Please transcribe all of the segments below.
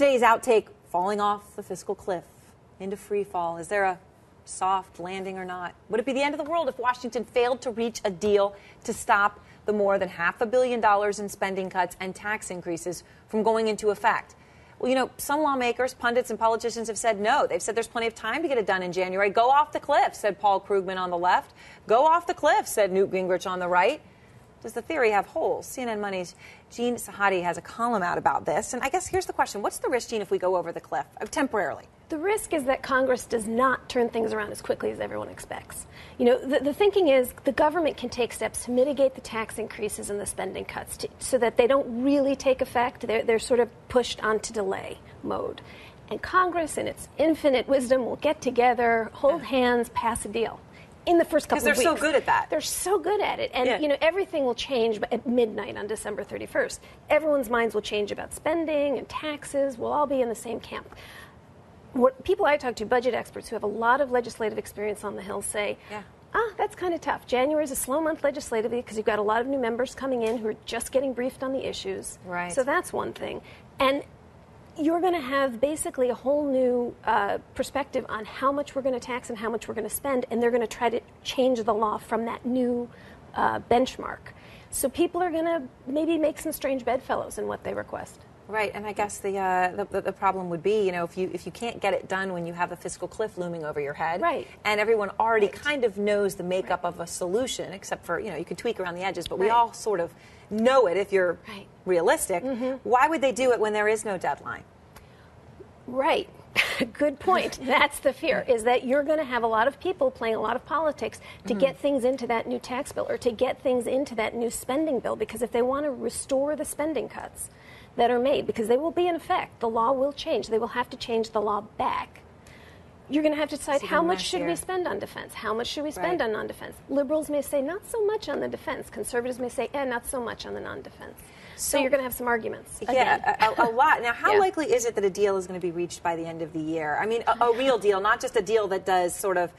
Today's outtake, falling off the fiscal cliff into free fall. Is there a soft landing or not? Would it be the end of the world if Washington failed to reach a deal to stop the more than $500 million in spending cuts and tax increases from going into effect? Well, you know, some lawmakers, pundits, and politicians have said no. They've said there's plenty of time to get it done in January. Go off the cliff, said Paul Krugman on the left. Go off the cliff, said Newt Gingrich on the right. Does the theory have holes? CNN Money's Jean Sahadi has a column out about this. And I guess here's the question. What's the risk, Jean, if we go over the cliff temporarily? The risk is that Congress does not turn things around as quickly as everyone expects. You know, the thinking is the government can take steps to mitigate the tax increases and the spending cuts so that they don't really take effect. They're sort of pushed onto delay mode. And Congress, in its infinite wisdom, will get together, hold hands, pass a deal. In the first couple of weeks. Because they're so good at that. They're so good at it. And, you know, everything will change at midnight on December 31st. Everyone's minds will change about spending and taxes. We'll all be in the same camp. What people I talk to, budget experts who have a lot of legislative experience on the Hill, say, that's kind of tough. January is a slow month legislatively because you've got a lot of new members coming in who are just getting briefed on the issues. Right. So that's one thing. And you're going to have basically a whole new perspective on how much we're going to tax and how much we're going to spend, and they're going to try to change the law from that new benchmark. So people are going to maybe make some strange bedfellows in what they request. Right, and I guess the problem would be, you know, if you can't get it done when you have a fiscal cliff looming over your head, right, and everyone already kind of knows the makeup of a solution, except for, you know, you can tweak around the edges, but we all sort of know it if you're realistic. Why would they do it when there is no deadline? Right. Good point. That's the fear, is that you're going to have a lot of people playing a lot of politics to get things into that new tax bill or to get things into that new spending bill, because if they want to restore the spending cuts that are made, because they will be in effect, the law will change. They will have to change the law back. You're going to have to decide how much should we spend on defense? How much should we spend on non-defense? Liberals may say not so much on the defense. Conservatives may say, not so much on the non-defense. So you're going to have some arguments. Yeah, a lot. Now, how likely is it that a deal is going to be reached by the end of the year? I mean, a real deal, not just a deal that does sort of,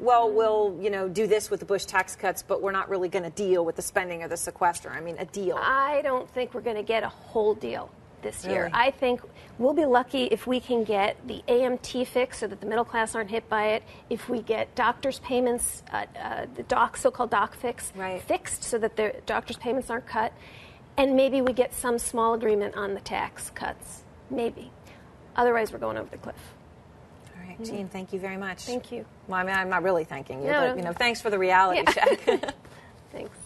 well, we'll, you know, do this with the Bush tax cuts, but we're not really going to deal with the spending or the sequester. I mean, a deal. I don't think we're going to get a whole deal this year. I think we'll be lucky if we can get the AMT fixed so that the middle class aren't hit by it, if we get doctors' payments, the so-called doc fix, fixed so that the doctors' payments aren't cut, and maybe we get some small agreement on the tax cuts. Maybe. Otherwise, we're going over the cliff. All right, Jean, thank you very much. Thank you. Well, I mean, I'm not really thanking you, but, you know, thanks for the reality check. Thanks.